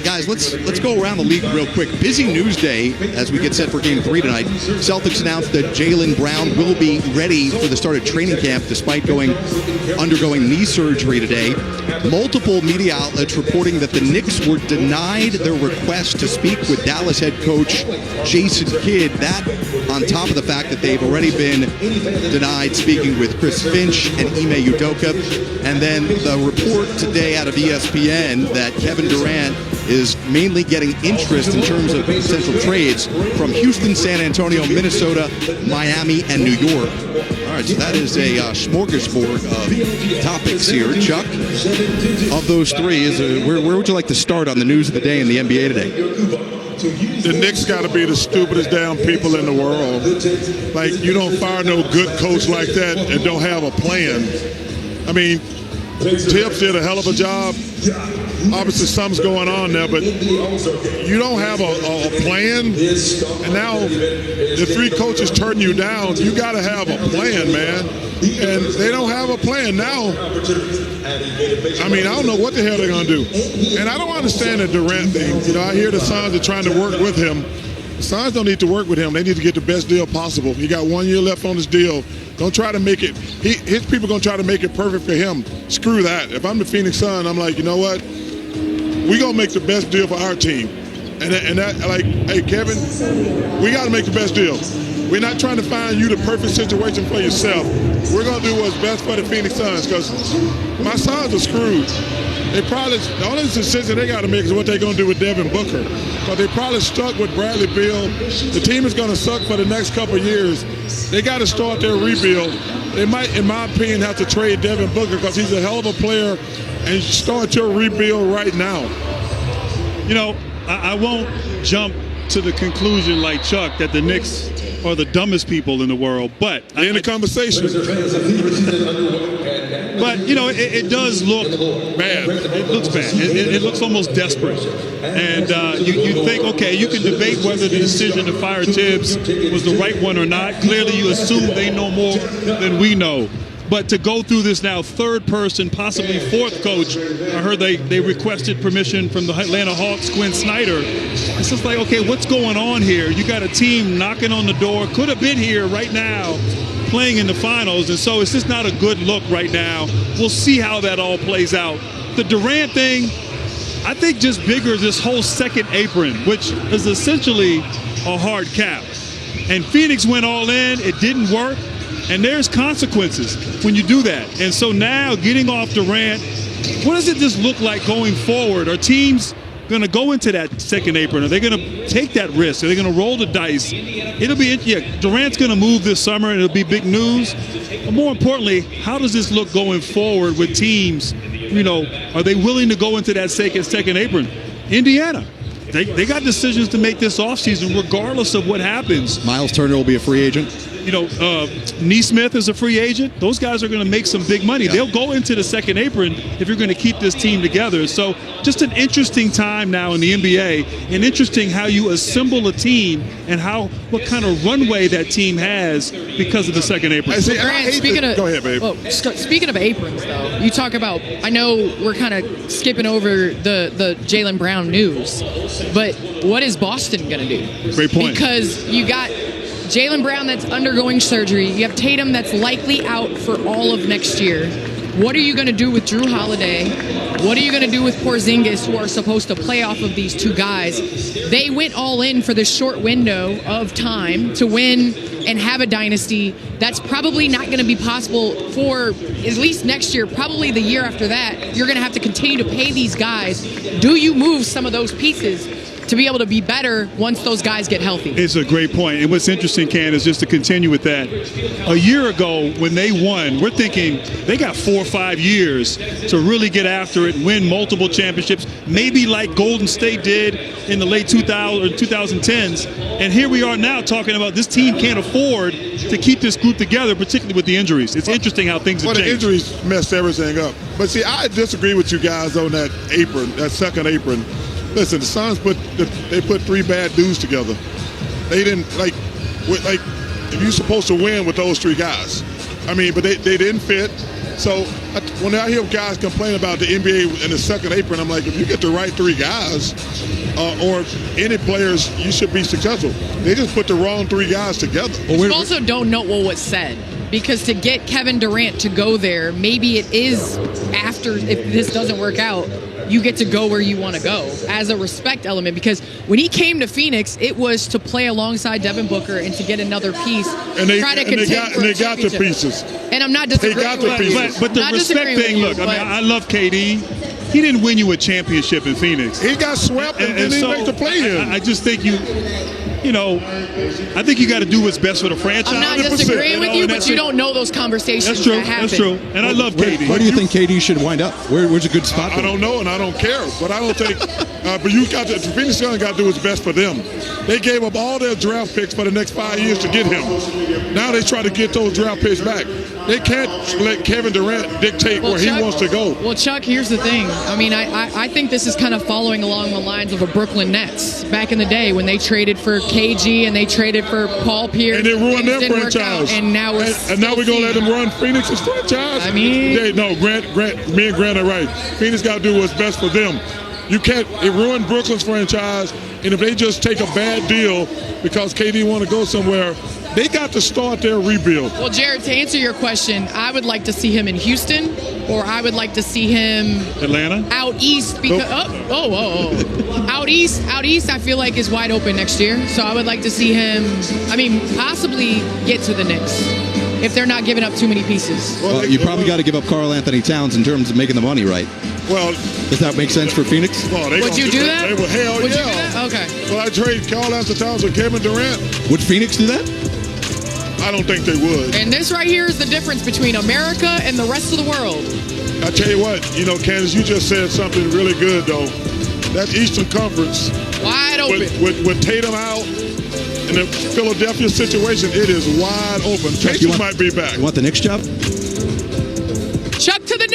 Guys, let's go around the league real quick. Busy news day as we get set for Game 3 tonight. Celtics announced that Jaylen Brown will be ready for the start of training camp despite undergoing knee surgery today. Multiple media outlets reporting that the Knicks were denied their request to speak with Dallas head coach Jason Kidd. That on top of the fact that they've already been denied speaking with Chris Finch and Ime Udoka. And then the report today out of ESPN that Kevin Durant is mainly getting interest in terms of potential trades from Houston, San Antonio, Minnesota, Miami, and New York. All right, so that is a smorgasbord of topics here. Chuck, of those three, where would you like to start on the news of the day in the NBA today? The Knicks got to be the stupidest damn people in the world. Like, you don't fire no good coach like that and don't have a plan. I mean, Tibbs did a hell of a job. Obviously, something's going on there, but you don't have a plan. And now the three coaches turn you down. You got to have a plan, man. And they don't have a plan now. I mean, I don't know what the hell they're going to do. And I don't understand the Durant thing. You know, I hear the Suns are trying to work with him. The Suns don't need to work with him. They need to get the best deal possible. He got 1 year left on his deal. Don't try to make it. His people going to try to make it perfect for him. Screw that. If I'm the Phoenix Sun, I'm like, you know what? We're going to make the best deal for our team. And that, like, hey, Kevin, we got to make the best deal. We're not trying to find you the perfect situation for yourself. We're going to do what's best for the Phoenix Suns because my Suns are screwed. The only decision they got to make is what they're going to do with Devin Booker. But they probably stuck with Bradley Beal. The team is going to suck for the next couple of years. They got to start their rebuild. They might, in my opinion, have to trade Devin Booker because he's a hell of a player and start your rebuild right now. You know, I won't jump to the conclusion like Chuck that the Knicks are the dumbest people in the world, but in the conversation. But you know, it does look bad. It looks bad. It looks almost desperate. And you think, okay, you can debate whether the decision to fire Tibbs was the right one or not. Clearly, you assume they know more than we know. But to go through this now, third person, possibly fourth coach, I heard they requested permission from the Atlanta Hawks, Quinn Snyder. It's just like, okay, what's going on here? You got a team knocking on the door, could have been here right now, playing in the finals, and so it's just not a good look right now. We'll see how that all plays out. The Durant thing, I think just bigger this whole second apron, which is essentially a hard cap. And Phoenix went all in, it didn't work. And there's consequences when you do that. And so now getting off Durant, what does it just look like going forward? Are teams going to go into that second apron? Are they going to take that risk? Are they going to roll the dice? It'll be, yeah, Durant's going to move this summer and it'll be big news. But more importantly, how does this look going forward with teams? You know, are they willing to go into that second apron? Indiana. They got decisions to make this offseason regardless of what happens. Miles Turner will be a free agent. You know, Neesmith is a free agent. Those guys are going to make some big money. Yeah. They'll go into the second apron if you're going to keep this team together. So just an interesting time now in the NBA, and interesting how you assemble a team and what kind of runway that team has because of the second apron. Go ahead, babe. Well, speaking of aprons, though, you talk about, I know we're kind of skipping over the Jaylen Brown news, but what is Boston going to do? Great point. Because you got Jaylen Brown that's undergoing surgery. You have Tatum that's likely out for all of next year. What are you going to do with Drew Holiday? What are you going to do with Porzingis, who are supposed to play off of these two guys? They went all in for this short window of time to win and have a dynasty. That's probably not going to be possible for at least next year, probably the year after that. You're going to have to continue to pay these guys. Do you move some of those pieces to be able to be better once those guys get healthy? It's a great point. And what's interesting, Ken, is just to continue with that. A year ago, when they won, we're thinking they got 4 or 5 years to really get after it, win multiple championships, maybe like Golden State did in the late 2000s or 2010s. And here we are now talking about this team can't afford to keep this group together, particularly with the injuries. It's interesting how things have changed. The injuries messed everything up. But see, I disagree with you guys on that apron, that second apron. Listen, the Suns put 3 bad dudes together. They didn't if you're supposed to win with those 3 guys. I mean, but they didn't fit. So when I hear guys complain about the NBA in the second apron, I'm like, if you get the right three guys or any players, you should be successful. They just put the wrong three guys together. You also don't know what was said. Because to get Kevin Durant to go there, maybe it is after, if this doesn't work out, you get to go where you want to go as a respect element. Because when he came to Phoenix, it was to play alongside Devin Booker and to get another piece. And they, try to and they got the pieces. And I'm not disagreeing They got the with you. pieces. But the Not respect disagreeing with thing, you, look, I mean, but- I love KD. He didn't win you a championship in Phoenix. He got swept and didn't even make the play-in. I just think I think you got to do what's best for the franchise. I'm not 100%, disagreeing with you, and but that's you it. don't know those conversations That's true. that happen. That's true. And I love KD. Where do you think KD should wind up? Where's a good spot for I don't him? know, and I don't care. But I don't think. But the Phoenix Suns got to do what's best for them. They gave up all their draft picks for the next 5 years to get him. Now they try to get those draft picks back. They can't let Kevin Durant dictate where he wants to go. Well, Chuck, here's the thing. I mean, I think this is kind of following along the lines of a Brooklyn Nets back in the day when they traded for KG and they traded for Paul Pierce. And they ruined their Things didn't work out, franchise. and now we're we're gonna let them run Phoenix's franchise. I mean- Me and Grant are right. Phoenix got to do what's best for them. You can't. It ruined Brooklyn's franchise, and if they just take a bad deal because KD want to go somewhere, they got to start their rebuild. Well, Jared, to answer your question, I would like to see him in Houston, or I would like to see him Atlanta? out east because out east I feel like is wide open next year. So I would like to see him. I mean, possibly get to the Knicks if they're not giving up too many pieces. Well, you probably got to give up Karl Anthony Towns in terms of making the money right. Well, Does that make sense for Phoenix? well, they Would gonna you do that? They will, hell Would yeah. you do that? Okay. Well, I trade Karl Anthony Towns with Kevin Durant. Would Phoenix do that? I don't think they would. And this right here is the difference between America and the rest of the world. I tell you what, Candace, you just said something really good though. That Eastern Conference Wide open. with Tatum out in the Philadelphia situation, it is wide open. Chuck, Pacers might be back. You want the Knicks job? Chuck to the